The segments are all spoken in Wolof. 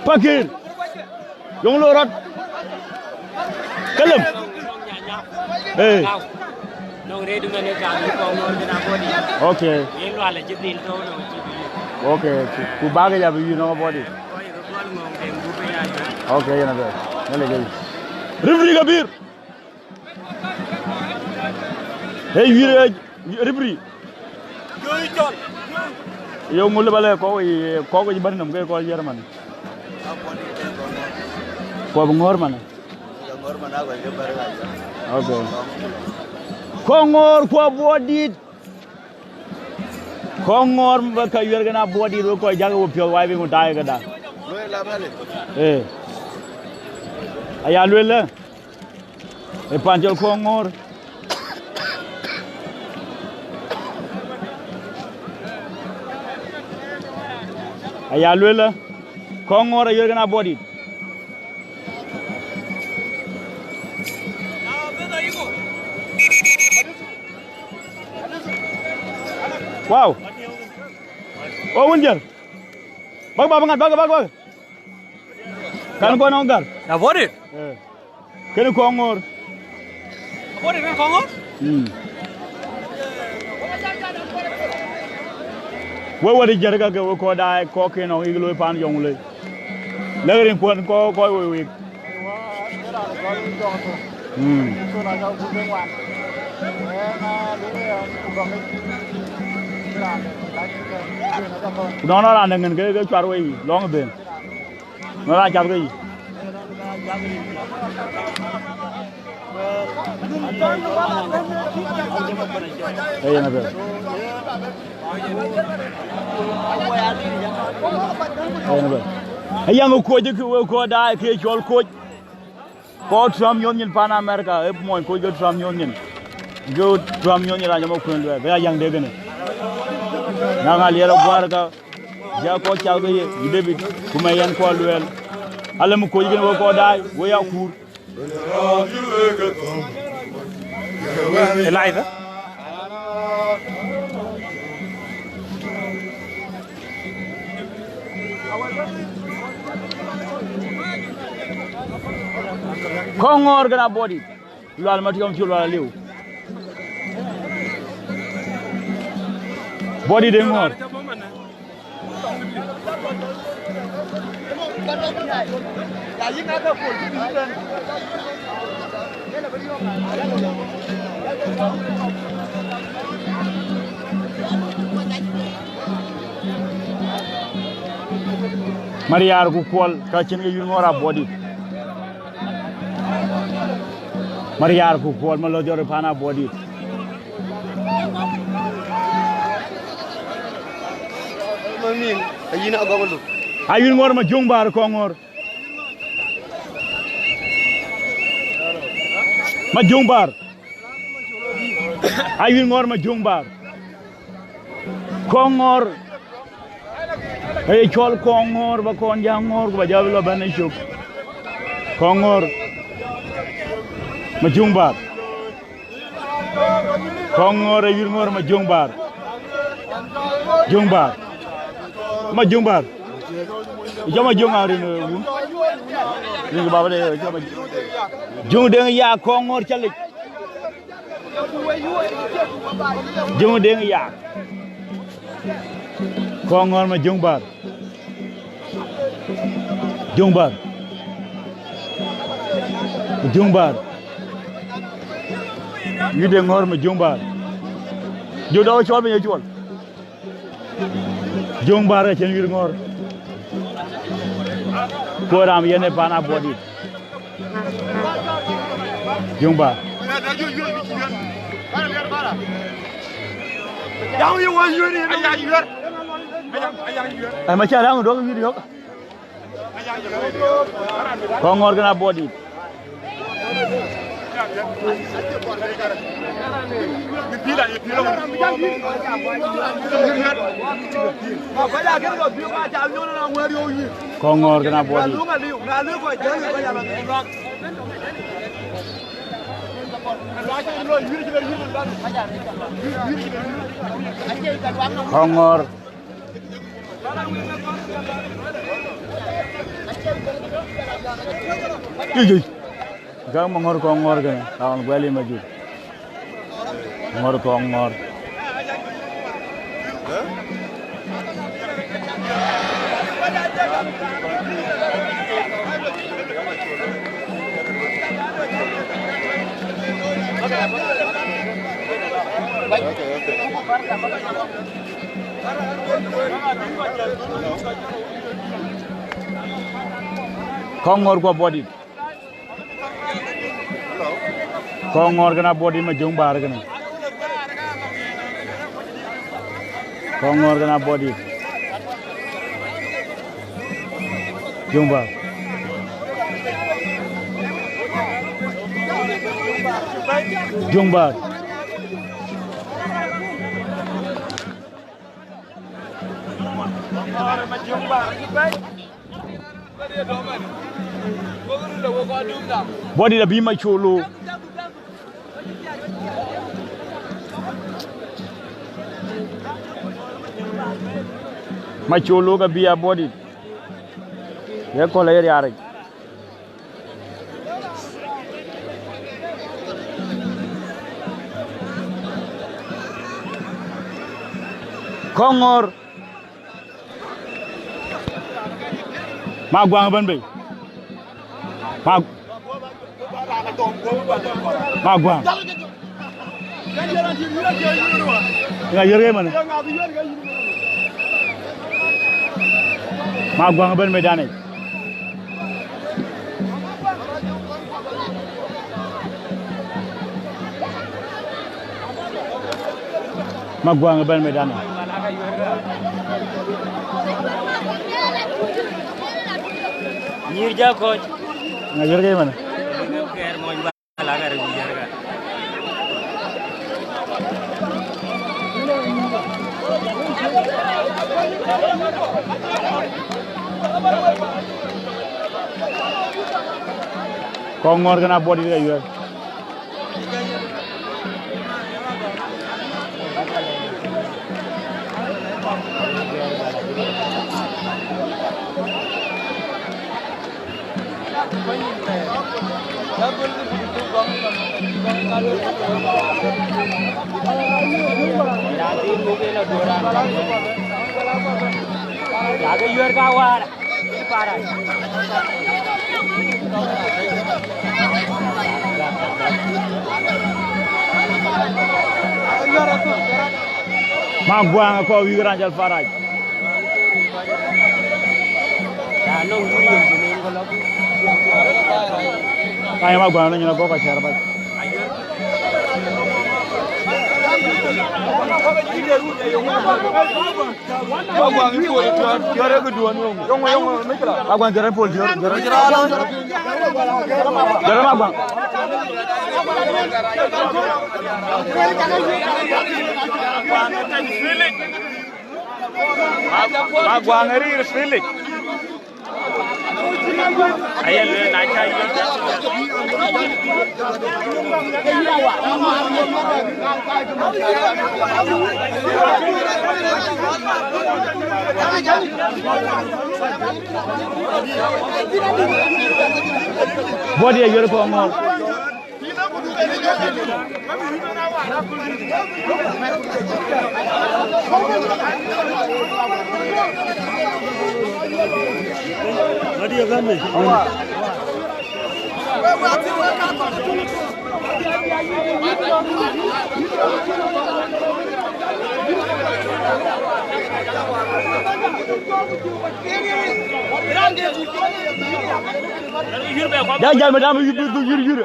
Pakir. Yung lorot. Kalem. Okay. Okay. Ku baga ya bi no body. Okay, yana be. Nale gai. Ribri Kabir. Hey, Ribri. Yo ngul bale ko ji bari nam ko Jerman. Ko ngor mana? Ngor mana ko je bari. Okay. Kongor ko Aboudit. Kongor ba ka yergana Aboudit ko jaga wo pio wai bi mo dai ga da. Loe la bale. Aya luela. E panjol Kongor. Aya luela. Kongor yergana Aboudit. Wow. Oh, Unjar. Bag. Kan ko nonggar. Aboudit. Kan Kongor. Aboudit kan Kongor? Wo wadi jarga ga ko da ko ke no iglo pan jong le. Lerin pon ko wi. Nó là ngân cái chua rồi long bên nó là chặt cái gì đây là được hay yang ko je ko da ke chol ko Trump yon nyin pan America e mo ko je Trump yon nyin go Trump yon nyin la mo ko ndo be yang de gene nanga liero barka ja ko chawbe yi debi kuma yan ko luel alam ko yigen wo ko dai wo ya kur live Kongor gana Aboudit lu almati yom ci lu lew Body de ngor Mariar ku kol ka cin ga yul ngora Aboudit Mariar ku kol ma lo jore pana Aboudit ayun ngor Majokbaar Kongor Majokbaar ayun ngor Majokbaar Kongor ay chol Kongor ba kon jangor ba jablo ban chuk Kongor Majokbaar Kongor ayun ngor Majokbaar Majokbaar jama jonga ri no ni baba de jama jong de ya Kongor chalik jong de ya Kongor Majokbaar yu de ngor Majokbaar jo do chol be chol Majokbaar chen yu ngor ko ram yene pana Aboudit Majokbaar ay ma cha dang do video Kongor gana Aboudit Kongor gana Aboudit Kongor Iji. Gang mengor Kongor kan, tahun beli maju. Mengor Kongor. Kongor ko body. Kongor kena body Majokbaar kena. Kongor kena body. Majokbaar. Majokbaar. Body da bi Macholo. Macholo ka biya body. Ya ko lay yaar. Kongor. Magwang ban bay. Magwang. Nga yere man. Magwang ban medane. Magwang ban medane. Nyirja coach. Ngajar kayak mana? Kayak mau bala kare biar ka. Kongor kena body dia juga. Jaga yuar kawan. Ini parah. Magwang ako wiran jal faraj. Ano yuri yung ko lang. Kaya magwang na ko ka share ba. Magwang ipo jare ko duan yung mikla. Magwang jare pol jare magwang. Magwang ri Australia. Ayan na kaya. Body ya yore ko ngor. Body ya gambe. Jangan madam yur.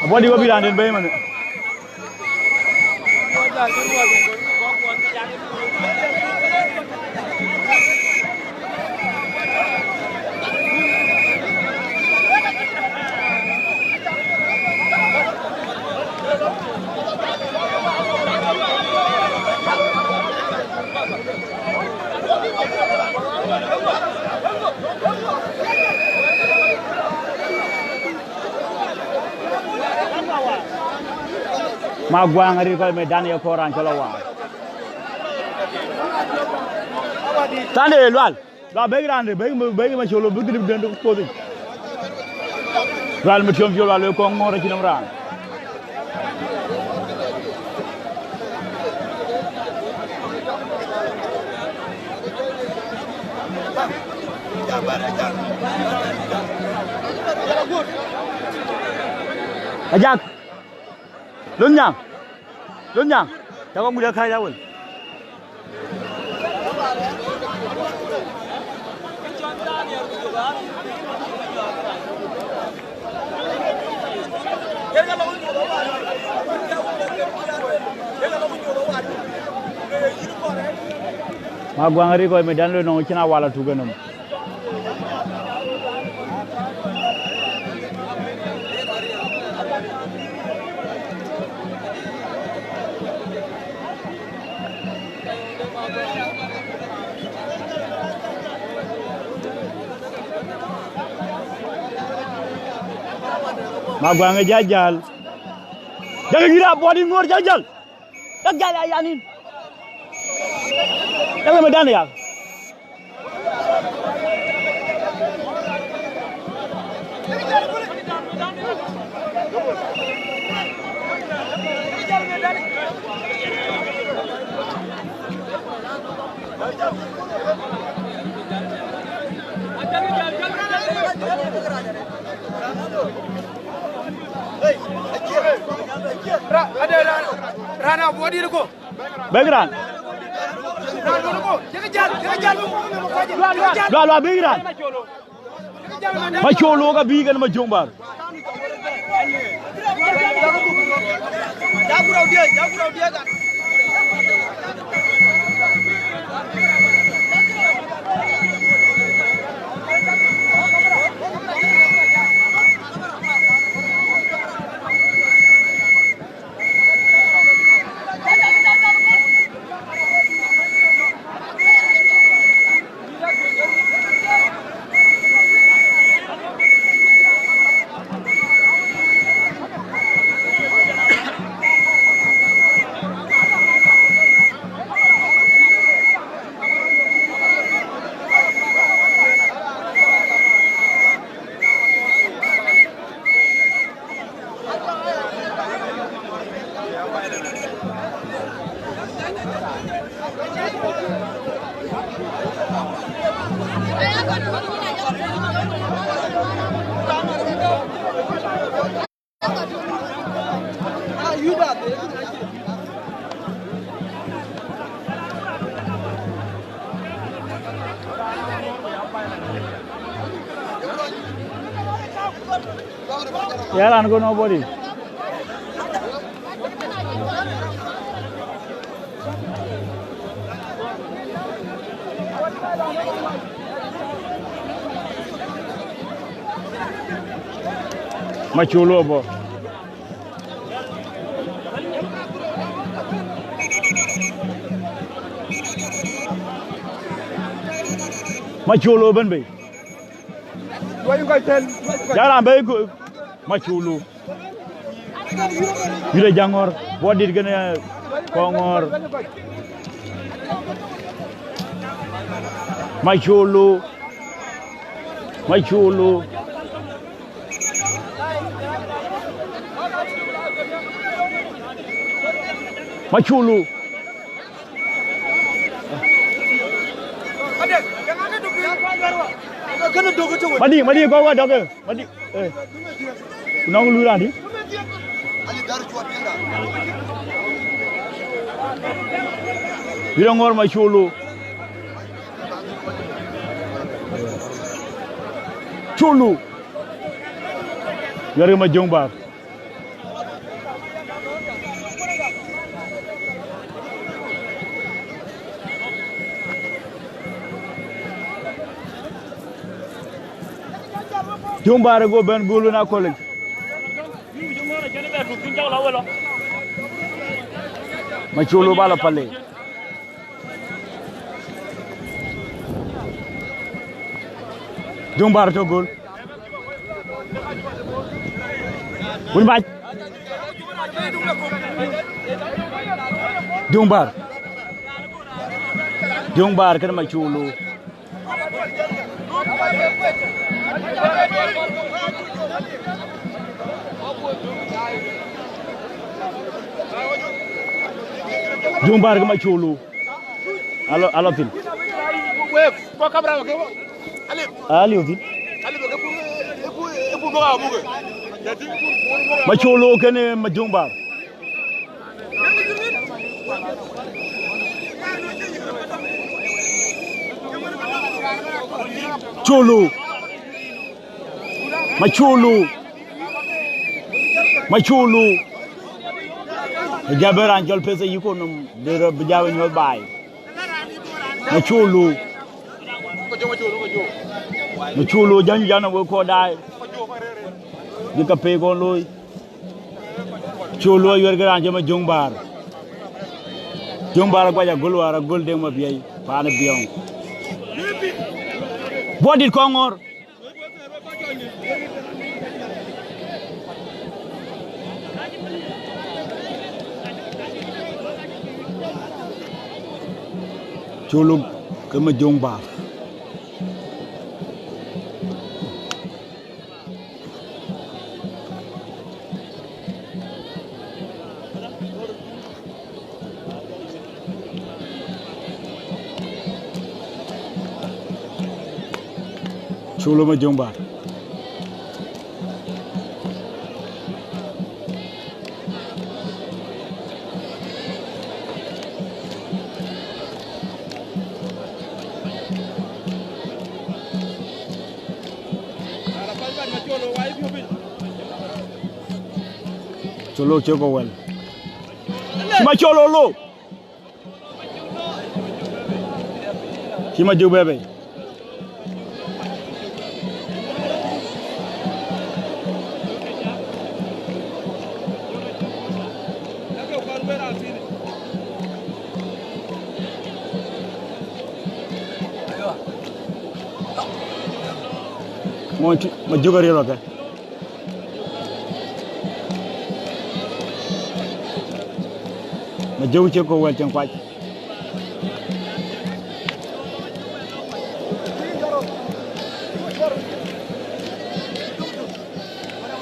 Body ko bilang din bay man. ma gwangari ko me daniel koran chala wa tande lwal la begrande begi ma cholo bugdi dende ko di lwal ma tiom jolo le ko ngora ci nam ran Adhiok lớn nhàng cháu có người khai ra rồi ma gwangari ko me dan lo no china wala tuganam ma gwanga jajal daga gira bodi ngor jajal dag jala yanin daga ma dan ya Rana bodi ko background la background Macholo ga bi gan Majokbaar jaguraw dia ga yaran go nobody Macholo bo Macholo ban bay yaran bay ko Macholo yule jangor bodir gëna Kongor Macholo Macholo Madi ko wa doge madi nong lu ra di Birangor Macholo Cholo yare Majokbaar Majokbaar go ben golu na college Macholo bala palle Jungbar to goal. Win back. Jungbar kena Macholo. Jungbar ke Macholo. Alo fin. Ali. Macholo kene Majokbaar. Macholo. Jaberan jol pese yikonum de bijawe ñol bay. Macholo janju jana wo ko dai. Dika pe ko loy. Cholo yor gran jama Jungbar. Jungbar ko ja gol wara gol de ma biyay paana biyon. Bodit Kongor. Cholo kama Jungbar. Cholo Majokbaar. Cholo choko well. Macholo lo. Kima Jubebe. Majokbaar yelo ka. Majow ci ko wel ci kwaj.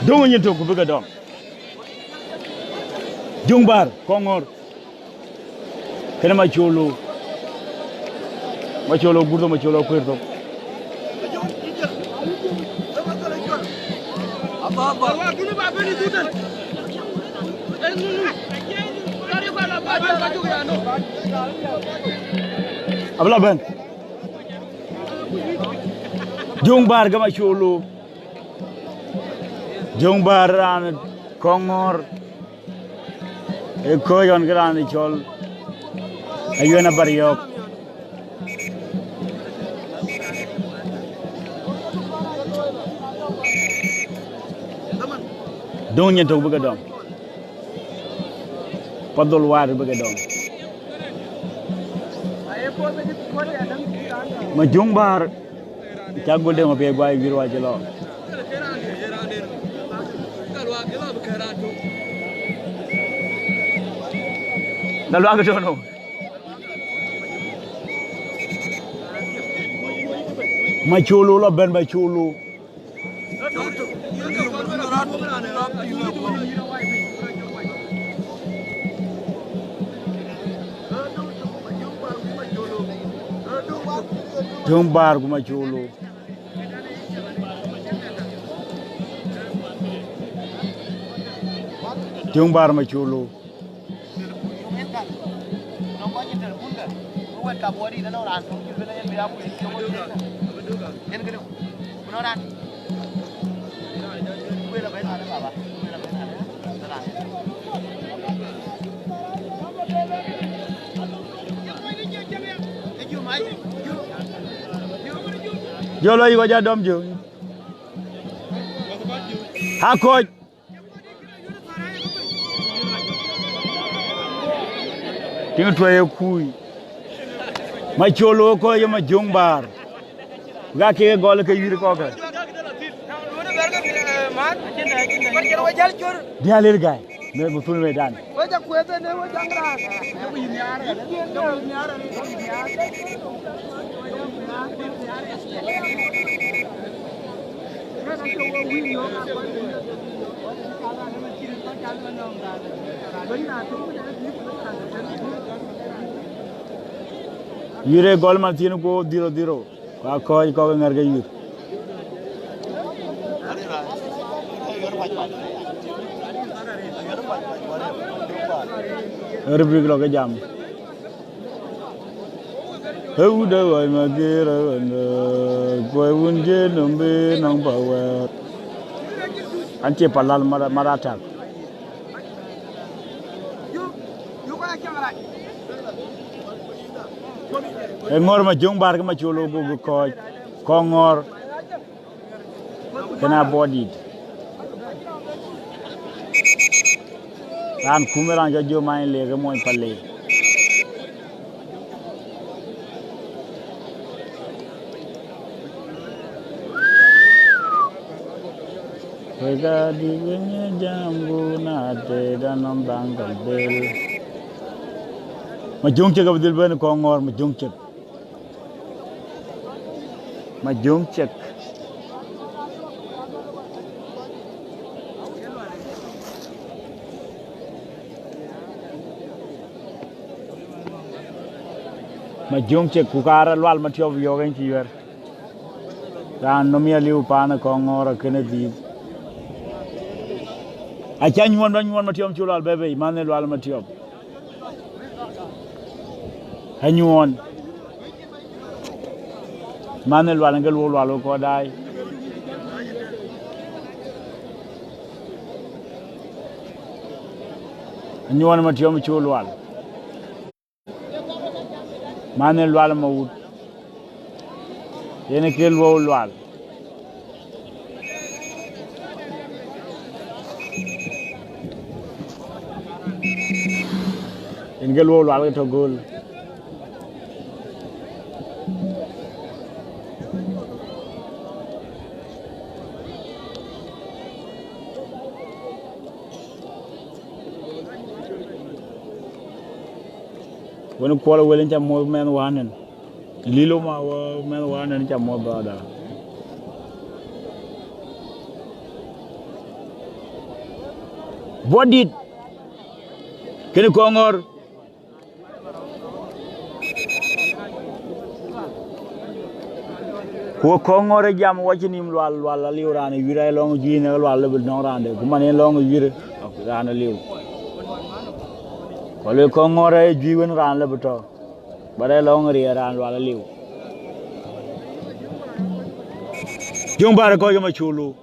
Dongo ñi to ko bëgg doom. Jungbar Kongor. Kena Macholo burdo Macholo kuirto. Abla ben. Jungbar ga Macholo. Jungbar ran Kongor. E ko yon gran chol. Ayuna Adhiok. Don ñe to bëgg doom. Padol war bëgg doom. Majokbaar cagol de ma be gway wirwa jelo. Dalu aga tono. Macholo la ben Macholo. Jungbar ku Macholo. Jungbar Macholo. Jolo yi ko ja dom jo. Ha coach. Tinga toye kuy. Macholo ko yema Jungbar. ga ke gol ke yir ko ka dia ler gay me bu tul me dan yire gol man tinu ko diro ka ko ngar ga yir rubrique lo ga jam hu de wa ma gira ko wunje nombe nang ba wa anche palal marata ngor Majokbaar ke Macholo go ko Kongor kena Aboudit ran kumeran jo main le ke moy palle Wega di wenye jambu na te danom banggal bel Majokcek abdul ben Kongor Majokcek Majokcek kukara lwal matiob yogen ci wer ran nomia liu pana Kongor kene di acha nyuon matiob ci lwal bebe manel lwal matiob hanyuon manel wala ngel walo ko dai hanyuon matiyom chulwal manel wala mawut yene kel wal ngel wal to gol when Kuala willing to more men one Lilo ma men one and more brother. What did can you Kongor? Who Kongor jam watching him while Liurana, you are long gene while little no round, come on long year of Rana Liu. Kalau Kongor jiwen ran le betul, badai long ria ran wala liu. Jom bar kau yang Macholo.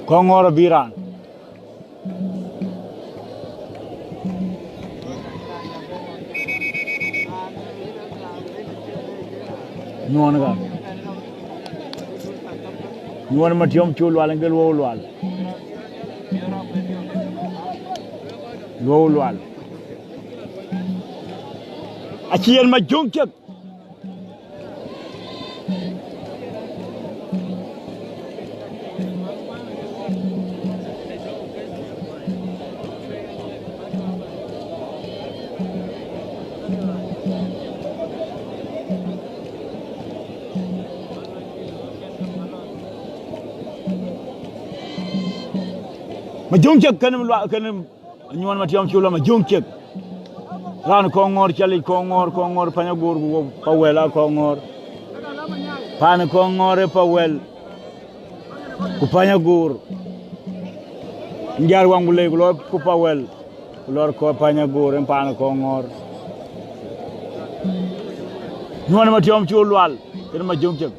Kongor biran. Nuan matiom chul wal ngel wal achiel Majokcek Majokcek kan nyuan matiom chula Majokcek ran Kongor chali Kongor panyagur pawela Kongor pan Kongor pawel ku panyagur njar wang bulay ku ku pawel lor ko panyagur pan Kongor nyuan matiom chulwal kan Majokcek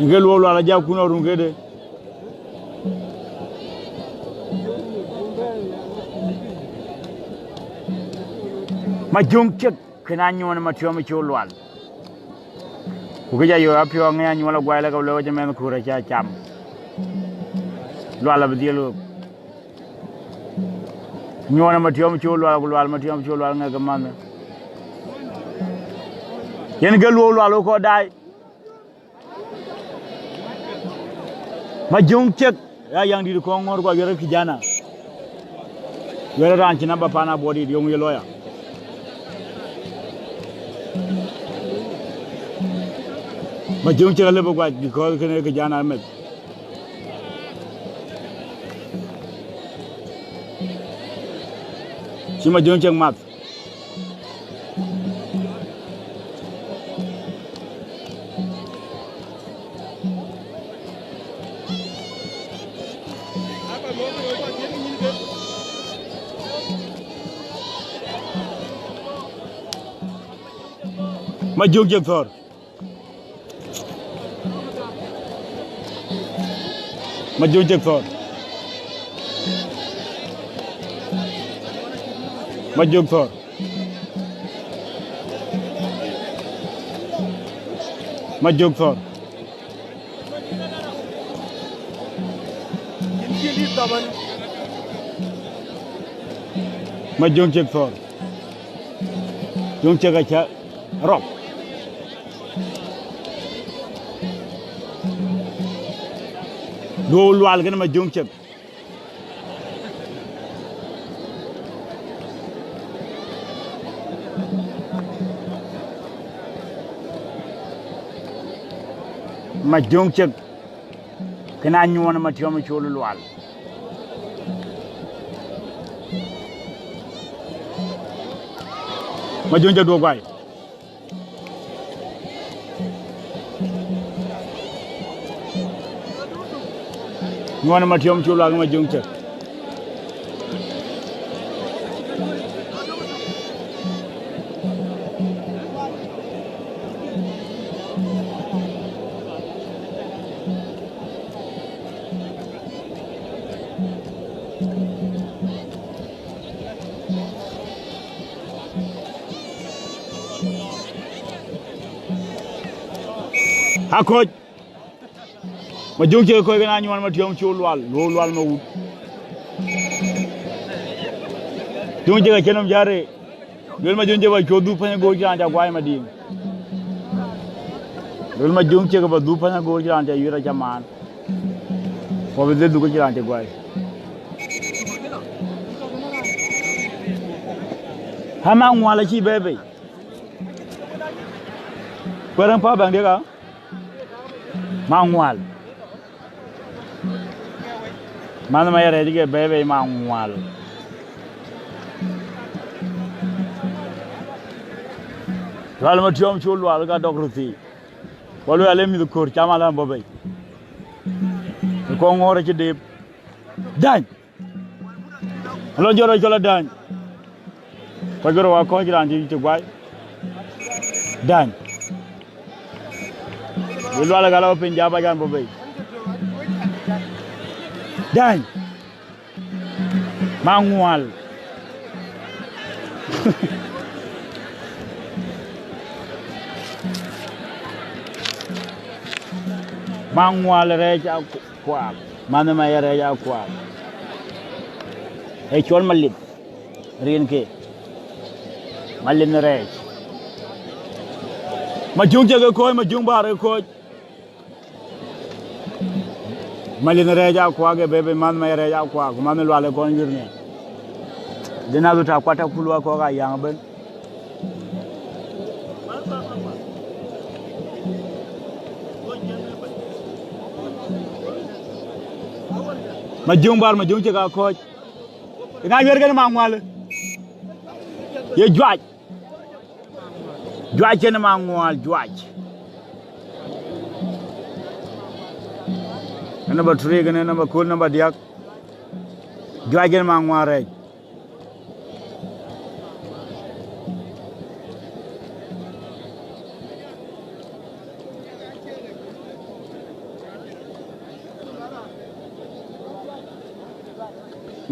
ngel wolu ala ja kuno rum gede ma jongcek kana nyone ma tiyo mi cholwal ku ga yo apio nga nyola gwala ga lo jamen ku ra cha cham lwala ba dielo nyone ma tiyo mi cholwal ku lwal ma tiyo mi cholwal nga ga man yen gel wolu alo ko dai Majokbaar ya yang di Kongor gua yore kijana yore ranchi namba pana body yung yeloya Majokbaar le gua di ko kene kijana met si Majokbaar mat Majokbaar Majokbaar Majokbaar Majokbaar Majokbaar Jongcek acha rock do lwal gën ma Majokbaar Majokbaar kana ñoona ma tiyo mi cholu lwal Majokbaar do gway ñoona ma tiyo mi cholu lwal Majokbaar Akoj Majokbaar ko gëna ñoon ma tiyo mi cholu lwal lo lwal ma wut Majokbaar kenam jare lol Majokbaar ba ko du paña go ci anta gway ma dim lol Majokbaar ba du paña go ci anta yura jaman fo be du ko ci anta gway hama ngwala ci bebe Kwarang pa bang dia ka mangwal mana maya redige bebe mangwal wal ma tiom chulu wal ga dokruti walu ale mi ko chamala bobay ko ngore ci deb dañ lo joro jola dañ ko joro wa ko jiran ci gway dañ Ilu ala gala open jaba gan bobay dañ mangwal mangwal reja kwa mana ma reja kwa e chol malit rin ke malin rej Majokbaar ko Majokbaar ko malin reja kwa ge bebe man ma reja kwa man lo ale ko ngirne dina lu ta kwata kulwa ko ga yang ben Majokbaar ko ina wer gën ma ngwal ye jwaaj ne ma ngwal jwaaj ana ba ture gën na ba kol na ba diak jwaaj ne ma ngwal rek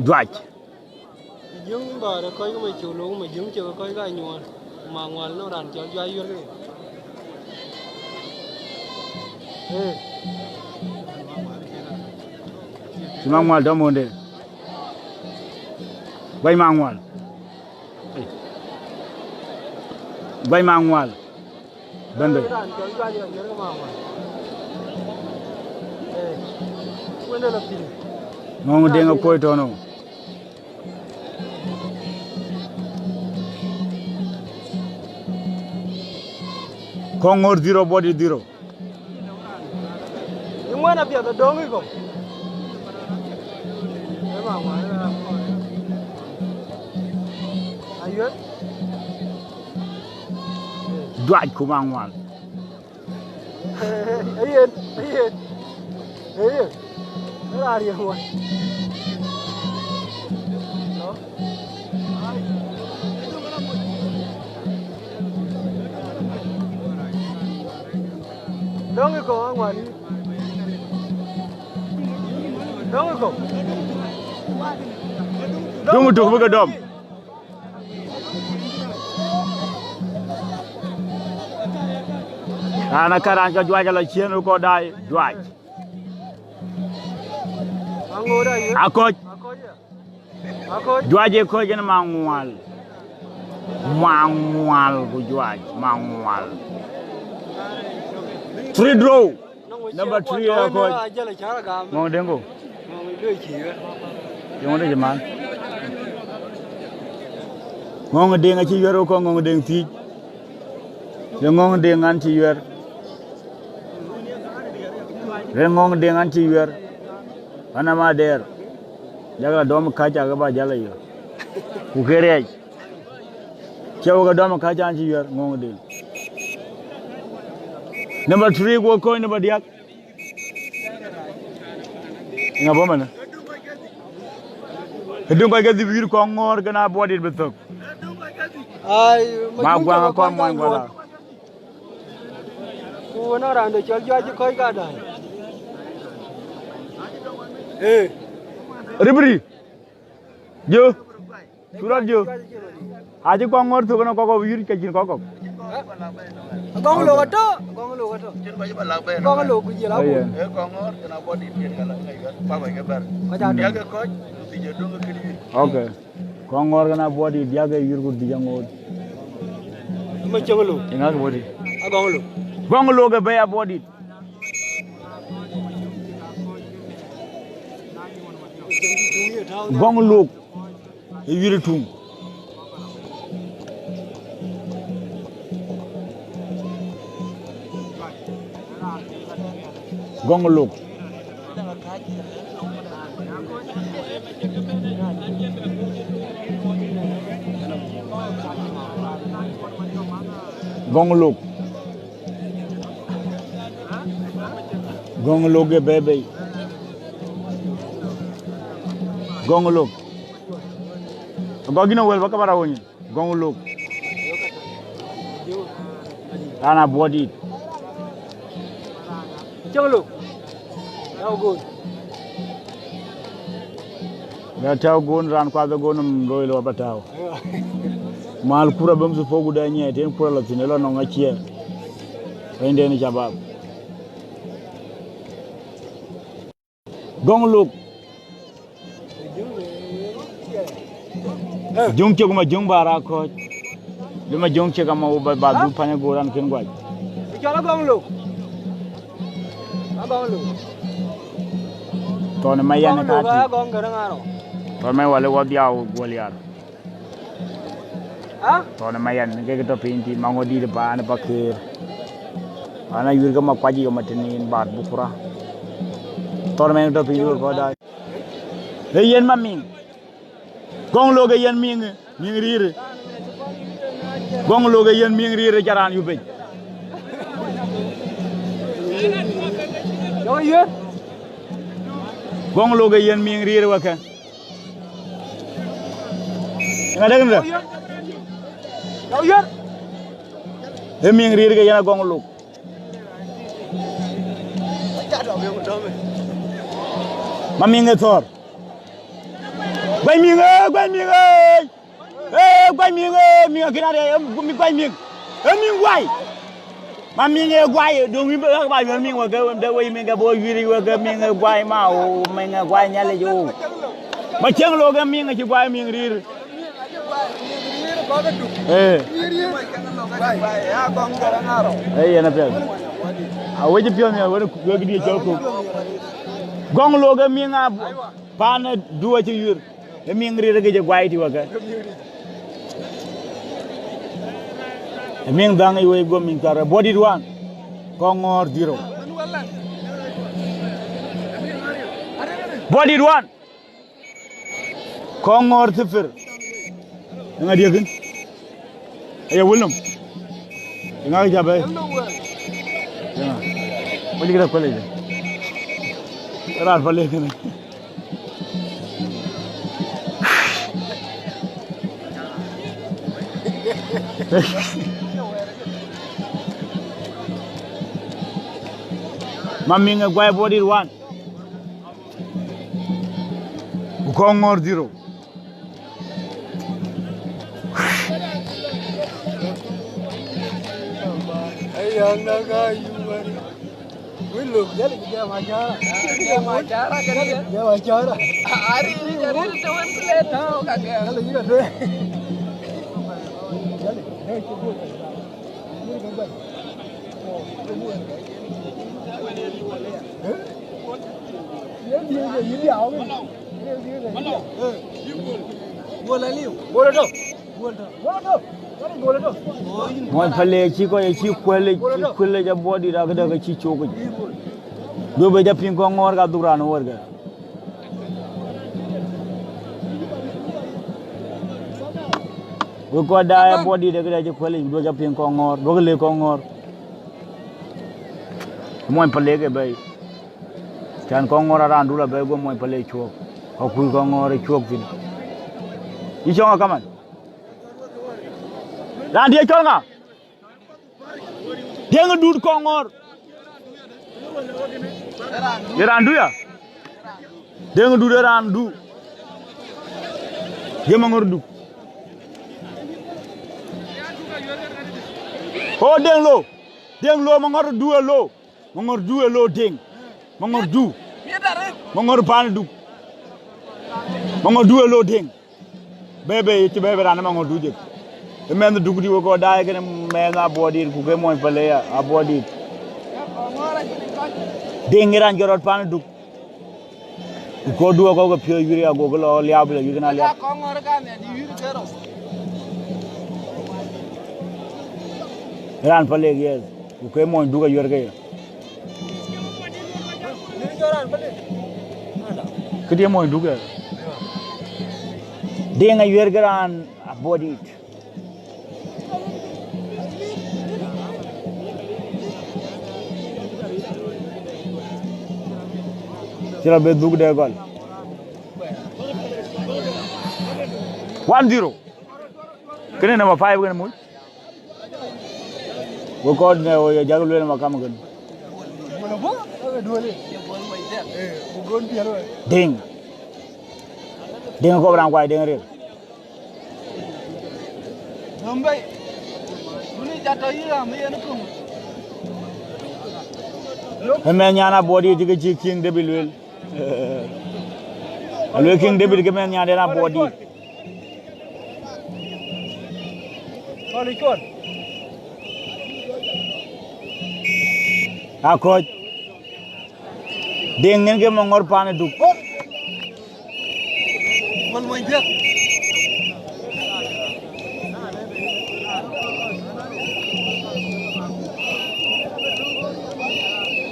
Dwight. Jung ba da coi cái Macholo mà jung chưa coi cái nhon mà ngoài nó đàn cho dây vô cái Simang mal da monde. Bay mangwal. Bay mangwal. Bende. đàn cho dây vô cái mà ngoài quên đây là gì Ngong denga koy tono. Kongor 0 body 0. nhưng mà nó bị cái đống cái không cái mà ngoài là ayut Dwight kumangwal. ayun nó là gì ngoài đống cái cổ ngoài đống cái cổ Dungu tuk buga dom. Ana karan ka Dwight la chien ko dai Dwight. ngồi đây Akoj Akoj Dwight je ko gen mangwal. Mangwal ku Dwight mangwal. 3 draw. Number 3 Akoj. giờ là chả là gam Ngong dengo. ngồi đưa chỉ Yung de jaman. Ngong denga ci yero ko ngong deng ti. Yo ngong dengan ci yer. Re ngong dengan ci yer. Ana ma der. Jaga dom kacha ga ba jala yo. Ku kere. Cewa ga dom kacha ci yer ngong deng. Number 3 go ko number diak. Nga bo mana? Kedung ko gazi wir Kongor kana bodit betok. ai Ma gwa nga kon mo ngola. cô nó làm để cho chứ coi cả đời Ribri. Jo. Surat jo. Aji Kongor tu kana koko wir ka jin koko. con lô đó con lô đó con lô cái gì lắm Kongor kena body dia kalau enggak pakai kabar. Dia ke coach dia dong ke kiri. Okay. Kongor kana bodit dia ga wir ku dijango. mà chơi lô Inga bodit. con lô Gonglo ga baya bodit. Gonglo. E wir tum. Gonglo. Gonglo. Gonglo ge bebe. Gonglo. Gogino wel baka bara woni. Gonglo. Ana body. chơi lô đâu gôn Ya taw gon ran kwa gonum roylo bataw. Mal kura bam su fogu da nye ten kura la tinelo no ngachie. Ende ni jabab. Gonglo. Jung che kuma jung bara ko. Lima jung che kama ba du panya goran ken gwaj. cho nó con lô con lô To ne mayane ka ti. con cái đó ngaro To me wale wadiaw goliar. hả To ne mayan ke to pinti mangodi de ba ne bakir. Ana yurga ma kwaji yo matinin bar bukura. To me to pinti ko da. He yen maming. Gonglo ge yen ming rire. Gonglo ge yen ming rire jaran yu be. cho yết Gonglo ge yen ming rire wa ka. Nga degen da. cho yết He ming rire ge yen gonglo. chả đâu biết một đâu Maming ge thor. quay miếng ơi quay miếng miếng cái nào đấy mi quay miếng miếng quay mà miếng quay đừng mi các bạn miếng cái đây quay miếng cái bôi viri cái miếng quay mà miếng quay nhá lấy chú mà chẳng lo cái miếng chỉ quay miếng rir na pia a weje pia ne wona go gidi joko gong lo ga mi nga pana duwa ci yur e mi ngri rege je gwayti waga e mi dang ay way go mi tar body one Kongor 0 body one Kongor 0 nga degin ay wulum nga jabe boleh kita kolej rar boleh kan mami nga gay body one Kongor 0 yang naga yuan. Willow, jadi dia Macholo. Dia Macholo. Hari ini jadi teman kulit tahu kagak. Kalau juga deh. Jadi, cukup. Ini gambar. Dia awal. Bola liu. Bola tu. Mon pale ci ko ci kwele ja body daga ci choko do be ja pin ko ngor ga duran worga ko da body daga ja kwele do ja pin ko ngor do le ko ngor mon pale ke bay kan ko ngor ara ndula bay go mon pale chok ko ku ko ngor chok tin yi chonga kaman dan dia chol nga dia ngedud Kongor dia randu ya dia ngedud randu dia mangordu oh deng lo mangordu lo deng mangor pan du mangordu lo deng bebe ci bebe ran mangordu je men dugudi ko daay gene men Aboudit ku ke moy pale ya Aboudit dengiran jorot pan dug ko duwa ko pio yuri ago ko lo liab la yugina liab Kongor ka ne di yuri zero ran pale yes ku ke moy duga yorge ran pale ke dia moy duga denga yorge ran Aboudit Sira be dug de gol 1-0 kene number 5 kene mul wo ko ne o jaglu le makam gën ding ko bran kway ding rek Mumbai duni jato yira mi en ko men nyana Aboudit diga ci king debil wel alwe king debil ke men nyana na Aboudit kali kon akoj dengen ke mongor pane duk man moy jek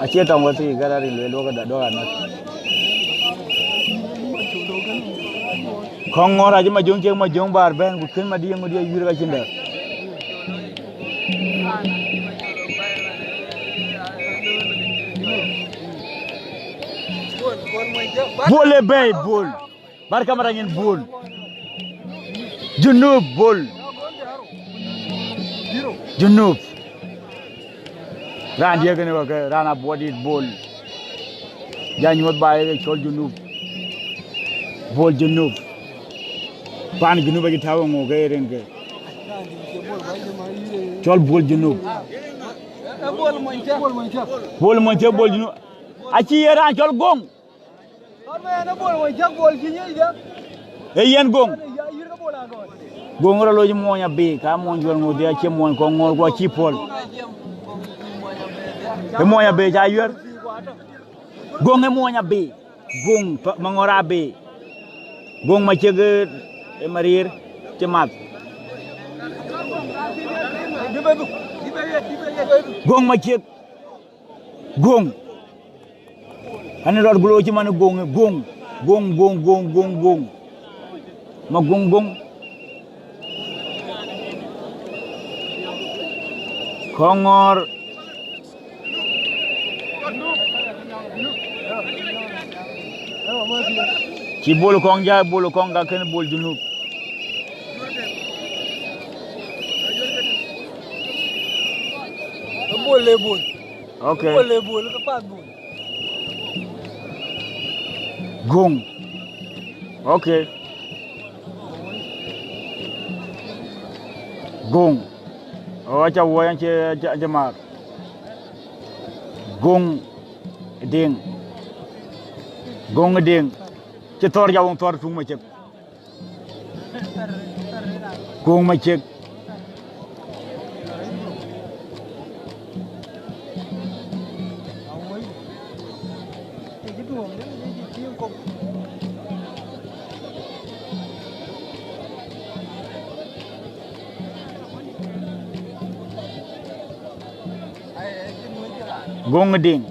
ache tong wati garari le lo ga do na Kongor aja majong ceng majong bar ben bukan madi yang dia yur ga cinda boleh bay bol bar kamarangin bol junub bol junub ran dia kene wa ran Aboudit bol janyu baye chol junub bol junub pan junub gi taw ngo ge ren ge chol bol junub bol mo che bol junub a ci yera chol gong e yen gong gong ro loji mo nya be ka mo jol ngo dia che mo ko ngor go ci pol e mo nya be ja yer gong e mo nya be gong mangora be gong ma che ge e marir che mat gong ma che gong ane rod gulo ci man gong ma gong Kongor ci bol kong ja bol kong ga ken bol junub bol le bol okay bol le bol ka pas bol gong okay gong acha woyan che jamar gong ding che tor jawon tor fu ma cek gong ma cek gong ding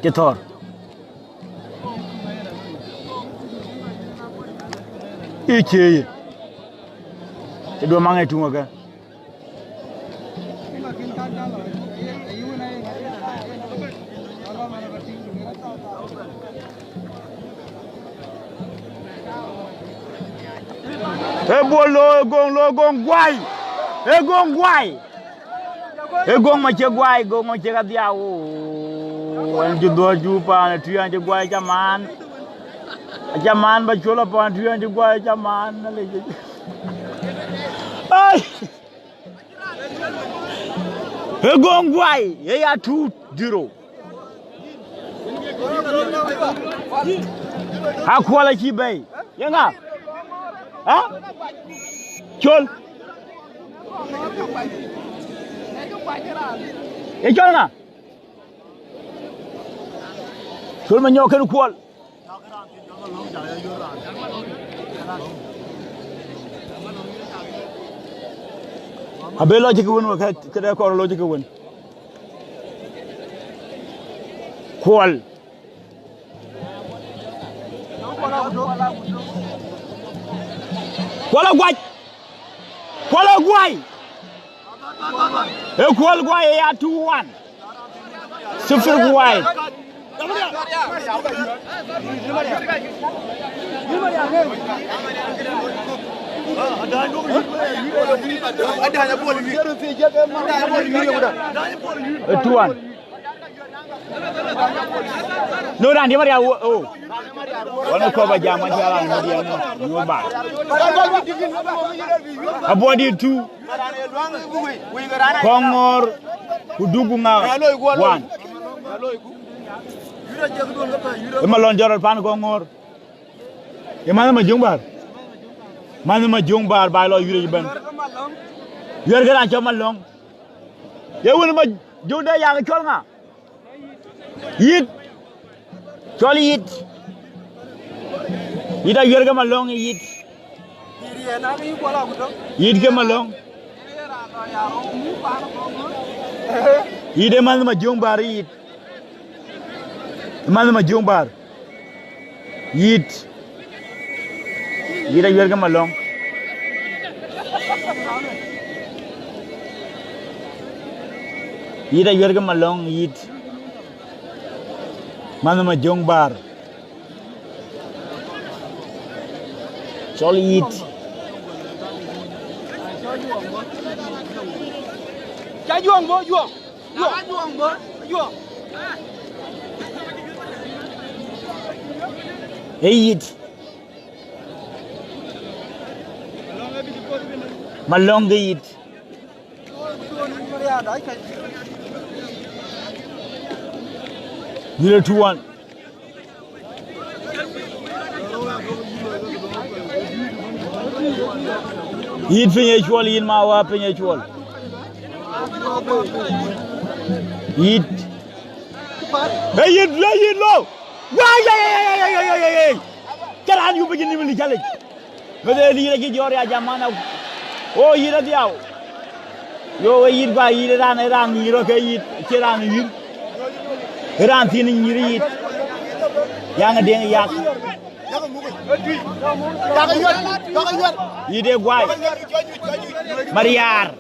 che tor iche che do mangai tunga ka e bolo gong gwai e gong gwai e gong ma che gwai gong ma che ga dia o en ju do ju pa na tu an je gwai jaman ba chola pa tu an je gwai jaman na le ai e gong gwai e ya 2-0 ha kwala ki bai yanga ha chol e chol nga chol ma nyoken kwal abe logic won wa ka da ko logic won kwal kwala gwai e kwal gwai ya 2-1 sifir gwai tuan no dan dia maria oh wala ko ba jaman jala no dia no ba Aboudit 2 Kongor kudugu nga 1 emalon jorol pan Kongor emana Majokbaar ba lo yure ban yer gara cho malong ye wona ma jude ya nga chol nga yit chol yit ida yer ga malong yit ga malong ide man Majokbaar yit man Majokbaar yit ida yer ga malong ida yer ga malong yit man Majokbaar chol yit cha juang bo yit Malong it. Zero 2-1. Eat finish wall in my wa finish wall. Eat. Hey, it low. Why? Get on you begin to tell it. Whether you get your Yamana. Oh, you're the out. You eat by Iran, you eat, Kiran, you. Iran thinning you eat. Young and yak. You did why? Mariar.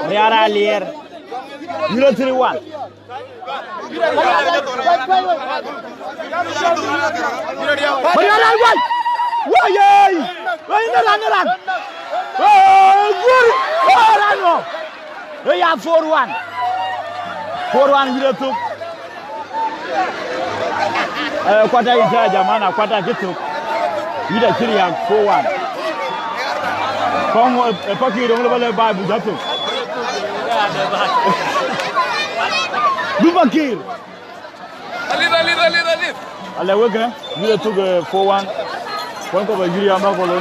Mariara Lier. You don't 3-1. Mariara why? Why the run? Oh, good. Oh, we have 4-1. 4-1 you took. Quarter in charge, man. Quarter get took. You the 4-1. Kongor, a pocket on the by Budato. Dubakir. Ali, you took 4-1. One of the Yuri Amagolo.